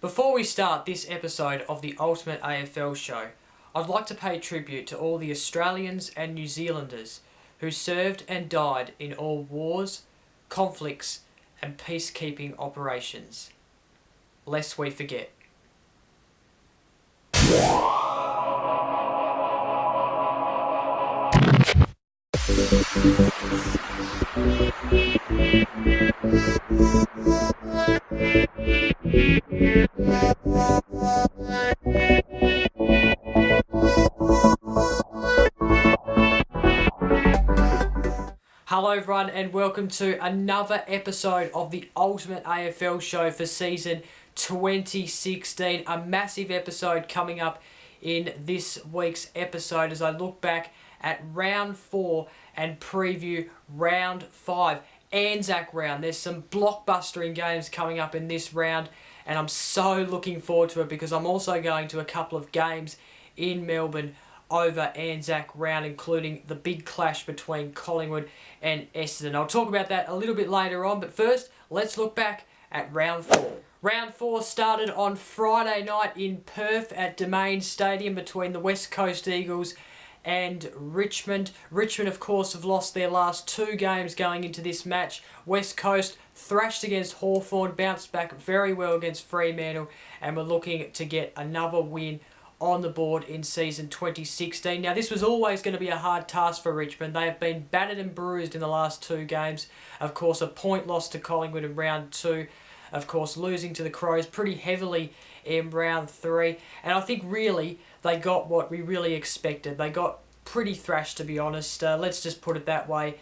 Before we start this episode of the Ultimate AFL Show, I'd like to pay tribute to all the Australians and New Zealanders who served and died in all wars, conflicts and peacekeeping operations. Lest we forget. Hello everyone and welcome to another episode of the Ultimate AFL Show for season 2016. A massive episode coming up in this week's episode as I look back at round 4 and preview round 5. Anzac Round. There's some blockbustering games coming up in this round and I'm so looking forward to it because I'm also going to a couple of games in Melbourne over Anzac Round, including the big clash between Collingwood and Essendon. I'll talk about that a little bit later on, but first, let's look back at round 4. Round 4 started on Friday night in Perth at Domain Stadium between the West Coast Eagles and Richmond. Richmond, of course, have lost their last 2 games going into this match. West Coast thrashed against Hawthorn, bounced back very well against Fremantle, and we're looking to get another win on the board in season 2016. Now, this was always going to be a hard task for Richmond. They have been battered and bruised in the last 2 games. Of course, a point loss to Collingwood in round 2. Of course, losing to the Crows pretty heavily in round 3. And I think really they got what we really expected. They got pretty thrashed, to be honest. Let's just put it that way.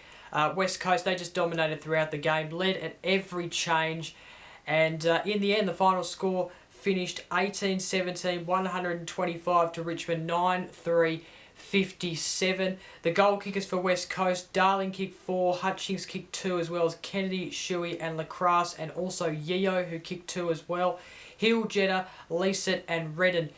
West Coast, they just dominated throughout the game, led at every change. And in the end, the final score finished 18-17, 125 to Richmond, 9-3, 57. The goal kickers for West Coast, Darling kicked 4, Hutchings kicked 2, as well as Kennedy, Shuey and Lacrasse, and also Yeo, who kicked 2 as well. Hill, Jetta, Leeset and Redden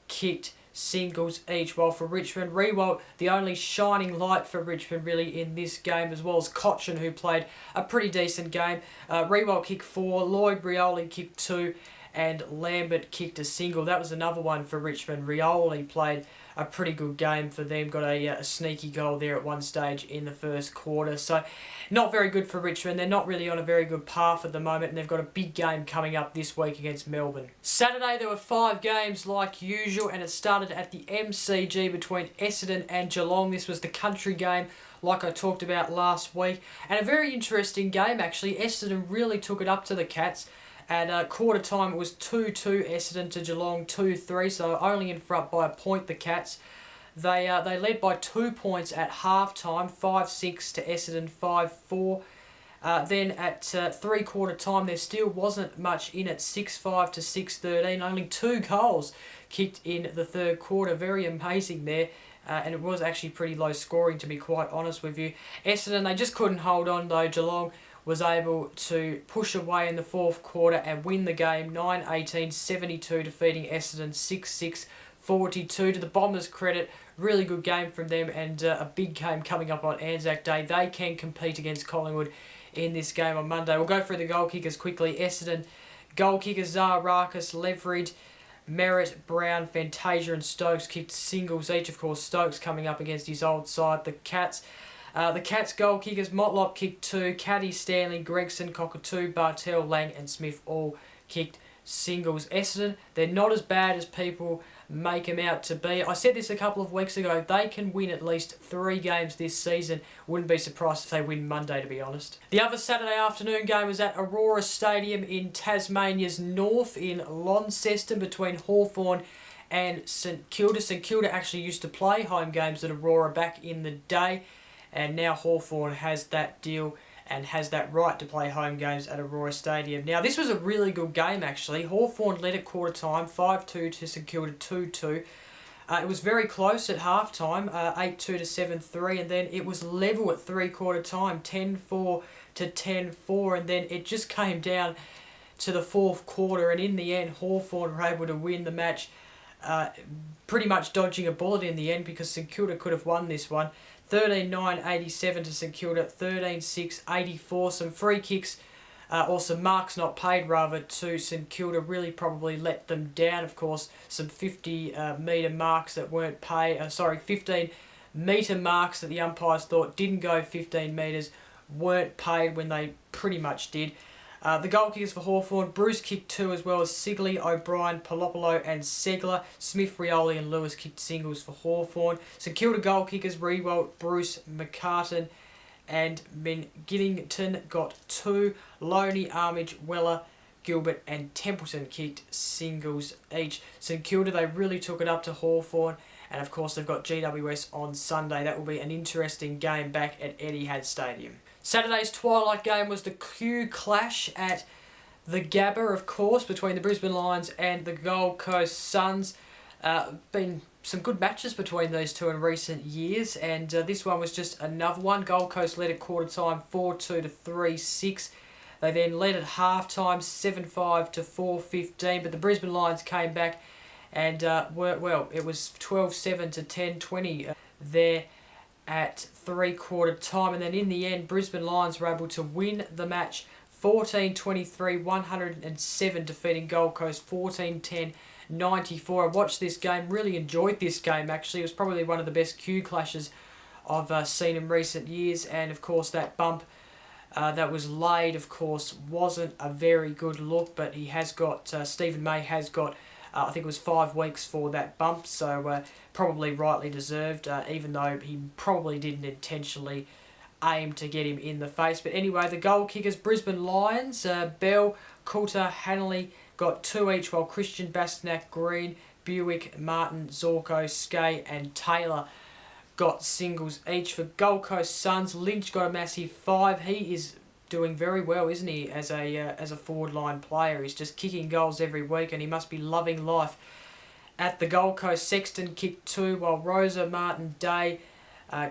kicked singles each, while for Richmond, Riewoldt, the only shining light for Richmond really in this game, as well as Cochin, who played a pretty decent game. Riewoldt kicked 4, Lloyd Rioli kicked 2, and Lambert kicked a single. That was another one for Richmond. Rioli played a pretty good game for them. Got a sneaky goal there at one stage in the first quarter. So not very good for Richmond. They're not really on a very good path at the moment, and they've got a big game coming up this week against Melbourne. Saturday there were 5 games like usual, and it started at the MCG between Essendon and Geelong. This was the country game like I talked about last week, and a very interesting game actually. Essendon really took it up to the Cats. At quarter time, it was 2-2 Essendon to Geelong 2-3, so only in front by a point, the Cats. They led by 2 points at half-time, 5-6 to Essendon 5-4. Then at three-quarter time, there still wasn't much in it, 6-5 to 6-13. Only 2 goals kicked in the third quarter. Very amazing there. And it was actually pretty low scoring, to be quite honest with you. Essendon, they just couldn't hold on though. Geelong was able to push away in the fourth quarter and win the game 9-18, 72, defeating Essendon 6-6, 42. To the Bombers' credit, really good game from them, and a big game coming up on Anzac Day. They can compete against Collingwood in this game on Monday. We'll go through the goal kickers quickly. Essendon goal kickers Zar Rakus, Leveridge, Merritt, Brown, Fantasia and Stokes kicked singles each. Of course, Stokes coming up against his old side, the Cats. The Cats goal kickers, Motlop kicked 2, Caddy, Stanley, Gregson, Cockatoo, Bartel, Lang and Smith all kicked singles. Essendon, they're not as bad as people make them out to be. I said this a couple of weeks ago, they can win at least 3 games this season. Wouldn't be surprised if they win Monday, to be honest. The other Saturday afternoon game was at Aurora Stadium in Tasmania's north in Launceston between Hawthorn and St Kilda. St Kilda actually used to play home games at Aurora back in the day, and now Hawthorn has that deal and has that right to play home games at Aurora Stadium. Now, this was a really good game, actually. Hawthorn led at quarter time, 5-2 to St Kilda 2-2. It was very close at half time, 8-2 to 7-3, and then it was level at three-quarter time, 10-4 to 10-4, and then it just came down to the fourth quarter, and in the end, Hawthorn were able to win the match, pretty much dodging a bullet in the end because St Kilda could have won this one. 13-9, 87 to St Kilda, 13-6, 84. Some free kicks or some marks not paid rather to St Kilda really probably let them down. Of course, some 50 metre marks that weren't paid, 15 metre marks that the umpires thought didn't go 15 metres weren't paid when they pretty much did. The goal kickers for Hawthorn, Bruce kicked 2 as well as Sigley, O'Brien, Palopolo and Segler. Smith, Rioli and Lewis kicked singles for Hawthorn. St Kilda goal kickers, Rewalt, Bruce, McCartan and Ginnington got 2. Loney, Armage, Weller, Gilbert and Templeton kicked singles each. St Kilda, they really took it up to Hawthorn. And of course they've got GWS on Sunday. That will be an interesting game back at Etihad Stadium. Saturday's twilight game was the Q clash at the Gabba, of course, between the Brisbane Lions and the Gold Coast Suns. Been some good matches between these two in recent years, and this one was just another one. Gold Coast led at quarter time 4-2 to 3-6. They then led at half time 7-5 to 4-15, but the Brisbane Lions came back and it was 12-7 to 10-20 there at three-quarter time. And then in the end, Brisbane Lions were able to win the match 14-23, 107, defeating Gold Coast 14-10, 94. I watched this game, really enjoyed this game actually. It was probably one of the best Q clashes I've seen in recent years. And of course that bump that was laid, of course, wasn't a very good look, but he has got, Stephen May has got, I think it was 5 weeks for that bump, so probably rightly deserved, even though he probably didn't intentionally aim to get him in the face. But anyway, the goal kickers, Brisbane Lions, Bell, Coulter, Hanley got 2 each, while Christian, Bastanak, Green, Buick, Martin, Zorko, Skay and Taylor got singles each. For Gold Coast Suns, Lynch got a massive 5. He is doing very well, isn't he, as a forward line player. He's just kicking goals every week and he must be loving life at the Gold Coast. Sexton kicked 2, while Rosa, Martin, Day,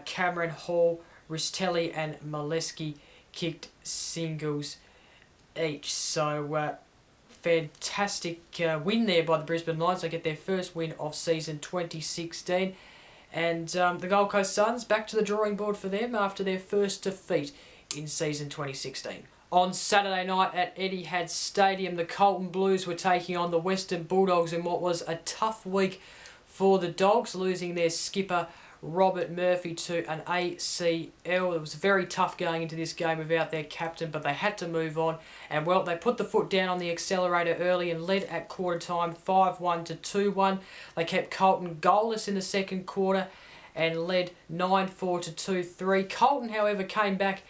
Cameron, Hall, Ristelli and Molesky kicked singles each. So fantastic win there by the Brisbane Lions. They get their first win of season 2016. And the Gold Coast Suns, back to the drawing board for them after their first defeat in season 2016. On Saturday night at Etihad Stadium, the Carlton Blues were taking on the Western Bulldogs in what was a tough week for the Dogs, losing their skipper Robert Murphy to an ACL. It was very tough going into this game without their captain, but they had to move on. And well, they put the foot down on the accelerator early and led at quarter time 5-1 to 2-1. They kept Carlton goalless in the second quarter and led 9-4 to 2-3. Carlton, however, came back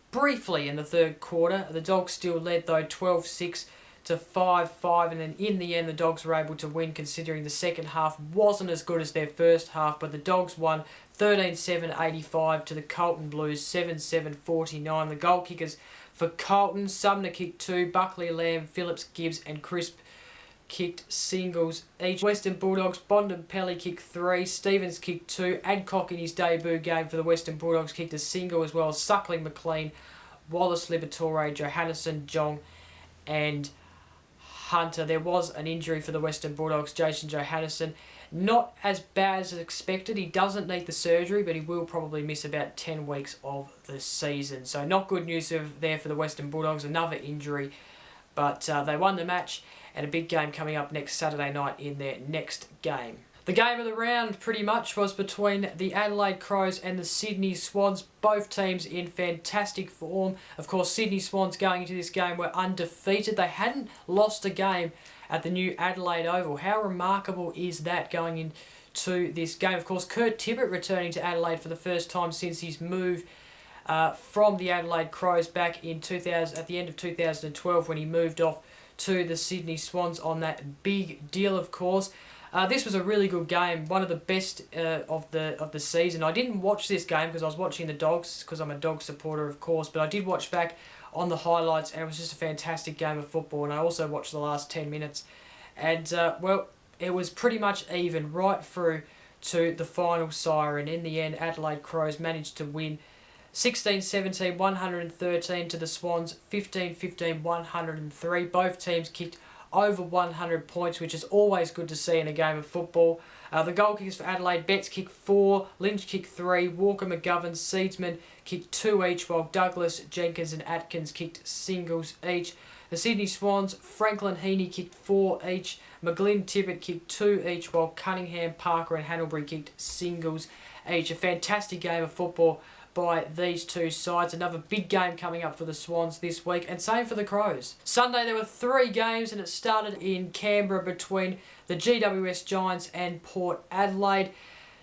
briefly in the third quarter. The Dogs still led though 12-6 to 5-5, and then in the end the Dogs were able to win, considering the second half wasn't as good as their first half, but the Dogs won 13-7, 85 to the Carlton Blues 7-7, 49. The goal kickers for Carlton, Sumner kicked 2, Buckley, Lamb, Phillips, Gibbs and Crisp kicked singles each. Western Bulldogs, Bontempelli kicked 3, Stevens kicked 2, Adcock in his debut game for the Western Bulldogs kicked a single, as well as Suckling, McLean, Wallace, Liberatore, Johannesson, Jong and Hunter. There was an injury for the Western Bulldogs, Jason Johannesson. Not as bad as expected. He doesn't need the surgery, but he will probably miss about 10 weeks of the season. So not good news there for the Western Bulldogs. Another injury, but they won the match, and a big game coming up next Saturday night in their next game. The game of the round pretty much was between the Adelaide Crows and the Sydney Swans, both teams in fantastic form. Of course, Sydney Swans going into this game were undefeated. They hadn't lost a game at the new Adelaide Oval. How remarkable is that going into this game? Of course, Kurt Tippett returning to Adelaide for the first time since his move from the Adelaide Crows back in at the end of 2012, when he moved off to the Sydney Swans on that big deal, of course. This was a really good game, one of the best of the season. I didn't watch this game because I was watching the Dogs, because I'm a Dog supporter, of course, but I did watch back on the highlights, and it was just a fantastic game of football. And I also watched the last 10 minutes, and well, it was pretty much even right through to the final siren. In the end, Adelaide Crows managed to win 16-17, 113 to the Swans, 15-15, 103. Both teams kicked over 100 points, which is always good to see in a game of football. The goal kickers for Adelaide: Betts kicked 4, Lynch kicked 3, Walker, McGovern, Seedsman kicked 2 each, while Douglas, Jenkins and Atkins kicked singles each. The Sydney Swans: Franklin, Heaney kicked 4 each, McGlynn, Tippett kicked 2 each, while Cunningham, Parker and Hannelbury kicked singles each. A fantastic game of football by these two sides. Another big game coming up for the Swans this week, and same for the Crows. Sunday there were 3 games, and it started in Canberra between the GWS Giants and Port Adelaide.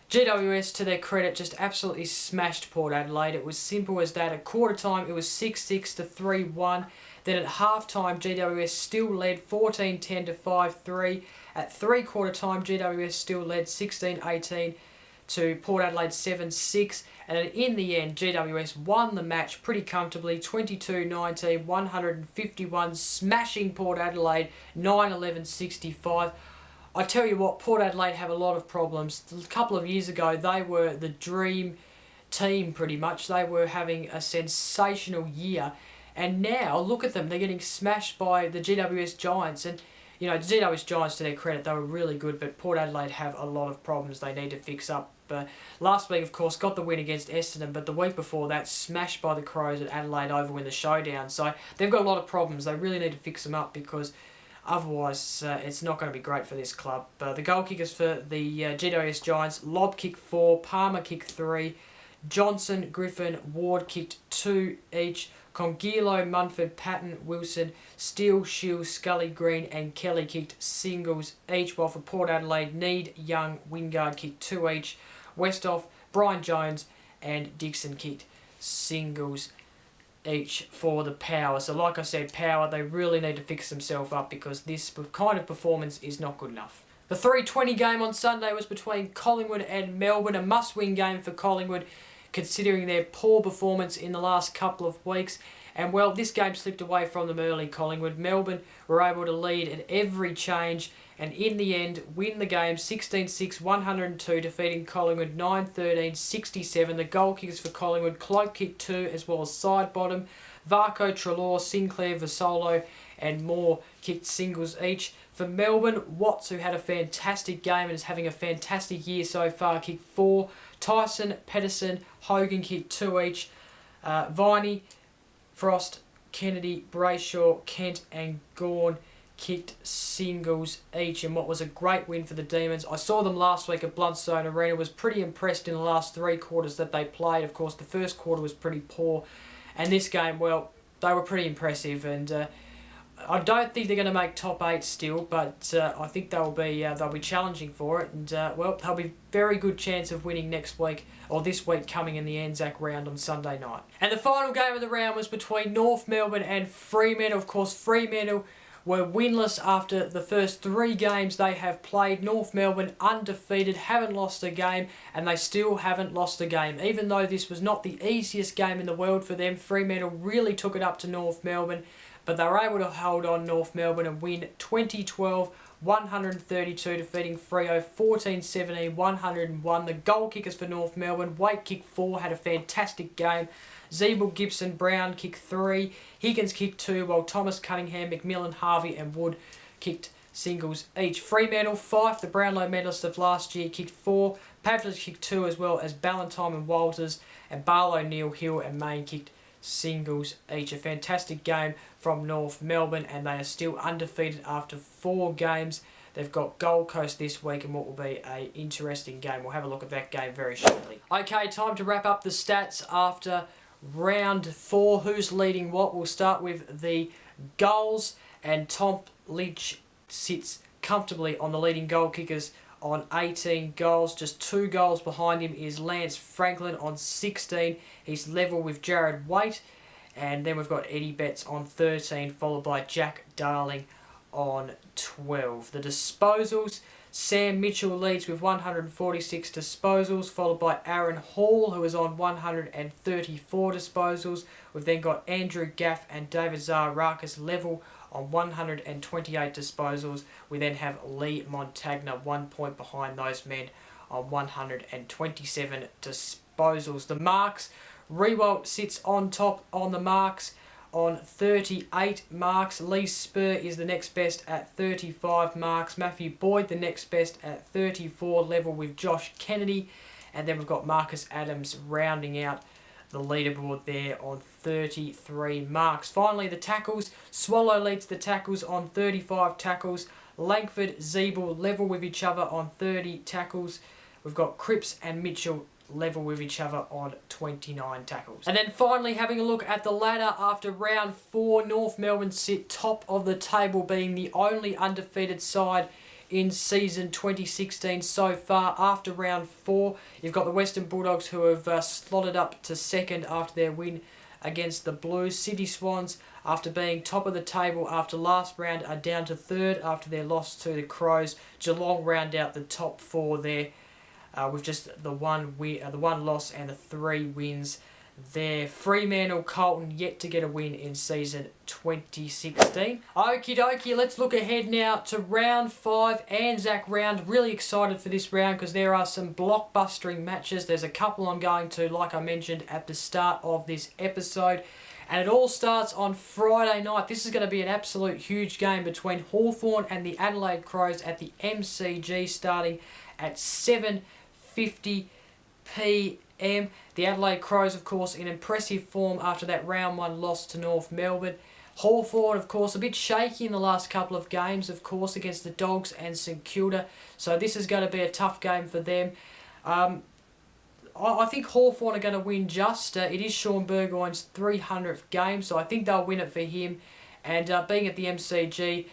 GWS, to their credit, just absolutely smashed Port Adelaide. It was simple as that. At quarter time it was 6-6 to 3-1. Then at half time GWS still led 14-10 to 5-3. At 3/4 time GWS still led 16-18 to Port Adelaide 7-6, and in the end GWS won the match pretty comfortably, 22-19, 151, smashing Port Adelaide 9-11-65. I tell you what, Port Adelaide have a lot of problems. A couple of years ago they were the dream team pretty much. They were having a sensational year, and now look at them, they're getting smashed by the GWS Giants. And you know, the GWS Giants, to their credit, they were really good, but Port Adelaide have a lot of problems they need to fix up. Last week, of course, got the win against Essendon, but the week before that, smashed by the Crows at Adelaide over in the showdown. So they've got a lot of problems. They really need to fix them up, because otherwise it's not going to be great for this club. The goal kickers for the GWS Giants: Lobb kicked 4, Palmer kicked 3, Johnson, Griffin, Ward kicked 2 each, Congilo, Munford, Patton, Wilson, Steele, Shields, Scully, Green and Kelly kicked singles each, while for Port Adelaide, Need, Young, Wingard kicked 2 each, Westhoff, Brian Jones and Dixon kicked singles each for the Power. So like I said, Power, they really need to fix themselves up, because this kind of performance is not good enough. The 3:20 game on Sunday was between Collingwood and Melbourne, a must-win game for Collingwood, considering their poor performance in the last couple of weeks. And well, this game slipped away from them early, Collingwood. Melbourne were able to lead at every change, and in the end win the game 16-6, 102, defeating Collingwood 9-13, 67. The goal kickers for Collingwood: Cloak kicked 2, as well as side bottom. Varco, Treloar, Sinclair, Vasolo and Moore kicked singles each. For Melbourne, Watts, who had a fantastic game and is having a fantastic year so far, kicked 4. Tyson, Pedersen, Hogan kicked 2 each. Viney, Frost, Kennedy, Brayshaw, Kent and Gawn kicked singles each, in what was a great win for the Demons. I saw them last week at Blundstone Arena, was pretty impressed in the last 3 quarters that they played. Of course, the first quarter was pretty poor, and this game, well, they were pretty impressive, and I don't think they're going to make top 8 still, but I think they'll be challenging for it, and well, they'll be very good chance of winning next week, or this week coming in the Anzac Round on Sunday night. And the final game of the round was between North Melbourne and Fremantle. Of course, Fremantle were winless after the first 3 games they have played. North Melbourne undefeated, haven't lost a game, and they still haven't lost a game. Even though this was not the easiest game in the world for them, Fremantle really took it up to North Melbourne, but they were able to hold on North Melbourne and win 20-12, 132, defeating Freo 14-17, 101. The goal kickers for North Melbourne: Waite kicked 4, had a fantastic game. Zeeble, Gibson, Brown kicked 3, Higgins kicked 2, while Thomas, Cunningham, McMillan, Harvey and Wood kicked singles each. Fremantle: Fife, the Brownlow medalist of last year, kicked 4, Pavlich kicked 2, as well as Ballantyne and Walters, and Barlow, Neal, Hill and Main kicked singles each. A fantastic game from North Melbourne, and they are still undefeated after 4 games. They've got Gold Coast this week in what will be an interesting game. We'll have a look at that game very shortly. Okay, time to wrap up the stats after round 4. Who's leading what? We'll start with the goals, and Tom Lynch sits comfortably on the leading goal kickers on 18 goals. Just 2 goals behind him is Lance Franklin on 16. He's level with Jared Waite. And then we've got Eddie Betts on 13, followed by Jack Darling on 12. The disposals: Sam Mitchell leads with 146 disposals, followed by Aaron Hall, who is on 134 disposals. We've then got Andrew Gaff and David Zaharakis level on 128 disposals. We then have Lee Montagna 1 point behind those men on 127 disposals. The marks: Rewalt sits on top on the marks on 38 marks. Lee Spur is the next best at 35 marks. Matthew Boyd the next best at 34, level with Josh Kennedy. And then we've got Marcus Adams rounding out the leaderboard there on 33 marks. Finally, the tackles. Swallow leads the tackles on 35 tackles. Langford, Zeeble level with each other on 30 tackles. We've got Cripps and Mitchell level with each other on 29 tackles. And then finally, having a look at the ladder after round 4, North Melbourne sit top of the table, being the only undefeated side in season 2016 so far. After round 4, you've got the Western Bulldogs, who have slotted up to second after their win against the Blues. Sydney Swans, after being top of the table after last round, are down to third after their loss to the Crows. Geelong round out the top 4 there, with just the one loss and the 3 wins there. Fremantle, Carlton yet to get a win in season 2016. Okie dokie, let's look ahead now to round 5, Anzac Round. Really excited for this round because there are some blockbustering matches. There's a couple I'm going to, like I mentioned at the start of this episode. And it all starts on Friday night. This is going to be an absolute huge game between Hawthorn and the Adelaide Crows at the MCG, starting at 7:50 p.m. The Adelaide Crows, of course, in impressive form after that round 1 loss to North Melbourne. Hawthorn, of course, a bit shaky in the last couple of games, of course, against the Dogs and St Kilda. So this is going to be a tough game for them. I think Hawthorn are going to win just. It is Sean Burgoyne's 300th game, so I think they'll win it for him. And being at the MCG,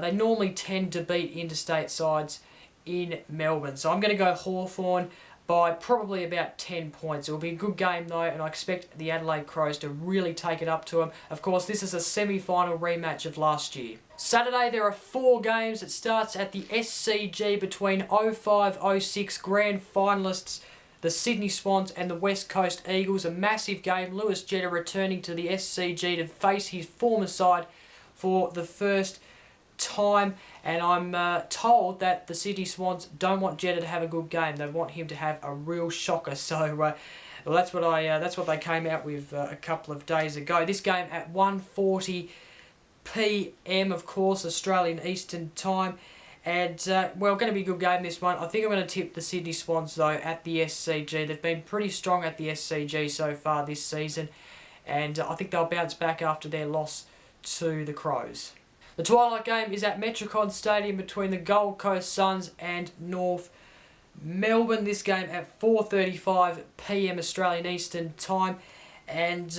they normally tend to beat interstate sides in Melbourne. So I'm going to go Hawthorn by probably about 10 points. It will be a good game though, and I expect the Adelaide Crows to really take it up to them. Of course, this is a semi-final rematch of last year. Saturday, there are 4 games. It starts at the SCG between 05-06 grand finalists, the Sydney Swans and the West Coast Eagles. A massive game. Lewis Jetta returning to the SCG to face his former side for the first time, and I'm told that the Sydney Swans don't want Jetta to have a good game. They want him to have a real shocker. So well, that's what they came out with a couple of days ago. This game at 1:40 p.m. of course, Australian Eastern Time. And, well, going to be a good game, this one. I think I'm going to tip the Sydney Swans, though, at the SCG. They've been pretty strong at the SCG so far this season. And I think they'll bounce back after their loss to the Crows. The twilight game is at Metricon Stadium between the Gold Coast Suns and North Melbourne. This game at 4:35 p.m. Australian Eastern Time. And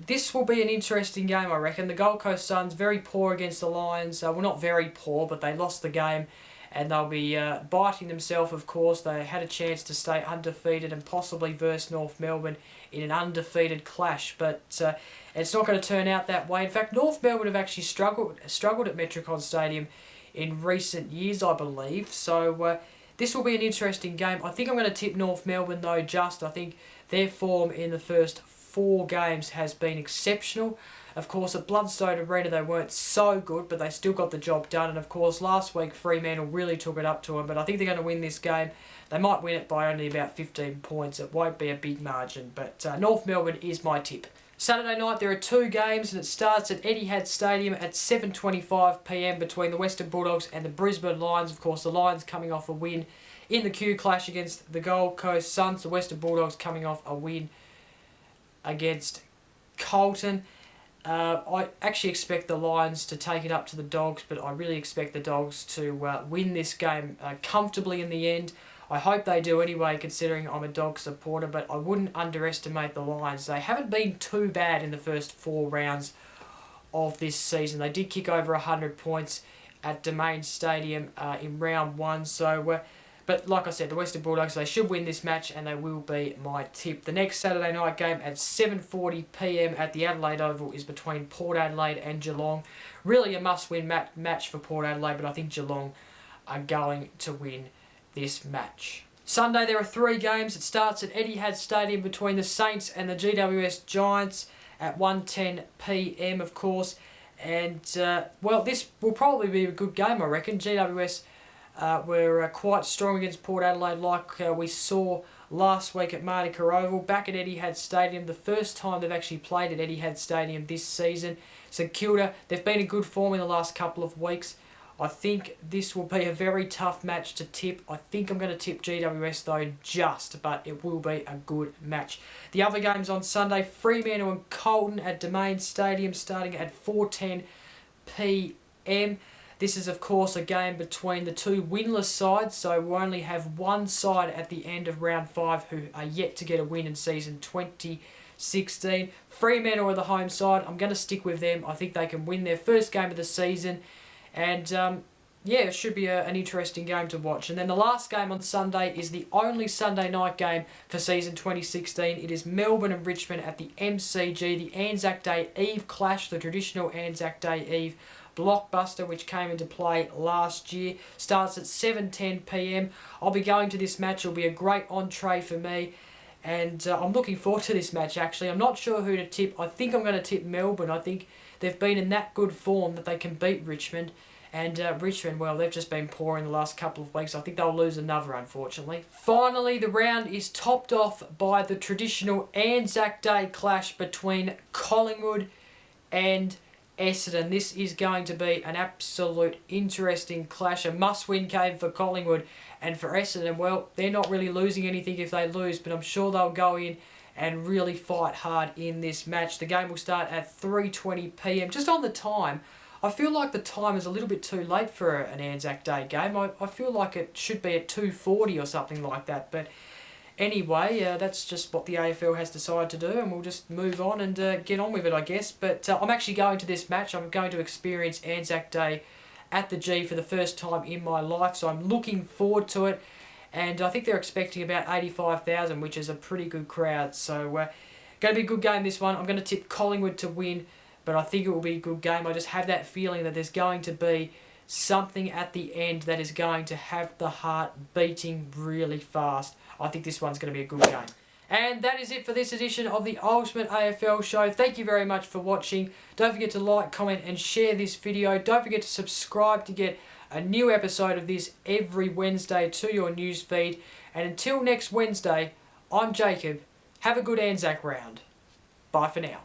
this will be an interesting game, I reckon. The Gold Coast Suns, very poor against the Lions. Well, not very poor, but they lost the game. And they'll be biting themselves, of course. They had a chance to stay undefeated and possibly verse North Melbourne in an undefeated clash. But it's not going to turn out that way. In fact, North Melbourne have actually struggled at Metricon Stadium in recent years, I believe. So this will be an interesting game. I think I'm going to tip North Melbourne, though, just. I think their form in the first 4 games has been exceptional. Of course, at Bloodstone Arena they weren't so good, but they still got the job done. And of course, last week Fremantle really took it up to them. But I think they're going to win this game. They might win it by only about 15 points. It won't be a big margin, but North Melbourne is my tip. Saturday night there are 2 games, and it starts at Etihad Stadium at 7:25 p.m. between the Western Bulldogs and the Brisbane Lions. Of course, the Lions coming off a win in the Q clash against the Gold Coast Suns. The Western Bulldogs coming off a win against Carlton. I actually expect the Lions to take it up to the Dogs, but I really expect the Dogs to win this game comfortably in the end. I hope they do anyway, considering I'm a Dog supporter, but I wouldn't underestimate the Lions. They haven't been too bad in the first 4 rounds of this season. They did kick over 100 points at Domain Stadium in round 1, so... But like I said, the Western Bulldogs, they should win this match, and they will be my tip. The next Saturday night game at 7:40 p.m. at the Adelaide Oval is between Port Adelaide and Geelong. Really a must-win match for Port Adelaide, but I think Geelong are going to win this match. Sunday, there are 3 games. It starts at Etihad Stadium between the Saints and the GWS Giants at 1:10 p.m, of course. And, well, this will probably be a good game, I reckon. GWS were quite strong against Port Adelaide, like we saw last week at Manuka Oval, back at Etihad Stadium, the first time they've actually played at Etihad Stadium this season. St Kilda, they've been in good form in the last couple of weeks. I think this will be a very tough match to tip. I think I'm going to tip GWS though, but it will be a good match. The other games on Sunday, Fremantle and Carlton at Domain Stadium starting at 4:10 p.m. This is of course a game between the two winless sides, so we'll only have one side at the end of round 5 who are yet to get a win in season 2016. Fremantle are the home side. I'm going to stick with them. I think they can win their first game of the season. And yeah, it should be an interesting game to watch. And then the last game on Sunday is the only Sunday night game for season 2016. It is Melbourne and Richmond at the MCG, the Anzac Day Eve clash, the traditional Anzac Day Eve Blockbuster, which came into play last year. Starts at 7:10 p.m. I'll be going to this match. It'll be a great entree for me. And I'm looking forward to this match, actually. I'm not sure who to tip. I think I'm going to tip Melbourne. I think they've been in that good form that they can beat Richmond. And Richmond, well, they've just been poor in the last couple of weeks. I think they'll lose another, unfortunately. Finally, the round is topped off by the traditional Anzac Day clash between Collingwood and Essendon. This is going to be an absolute interesting clash. A must-win game for Collingwood. And for Essendon, well, they're not really losing anything if they lose, but I'm sure they'll go in and really fight hard in this match. The game will start at 3:20 p.m. Just on the time, I feel like the time is a little bit too late for an Anzac Day game. I feel like it should be at 2:40 or something like that. But anyway, that's just what the AFL has decided to do, and we'll just move on and get on with it, I guess. But I'm actually going to this match. I'm going to experience Anzac Day at the G for the first time in my life, so I'm looking forward to it. And I think they're expecting about 85,000, which is a pretty good crowd. So going to be a good game, this one. I'm going to tip Collingwood to win, but I think it will be a good game. I just have that feeling that there's going to be something at the end that is going to have the heart beating really fast. I think this one's going to be a good game. And that is it for this edition of the Ultimate AFL Show. Thank you very much for watching. Don't forget to like, comment and share this video. Don't forget to subscribe to get a new episode of this every Wednesday to your news feed. And until next Wednesday, I'm Jacob. Have a good Anzac round. Bye for now.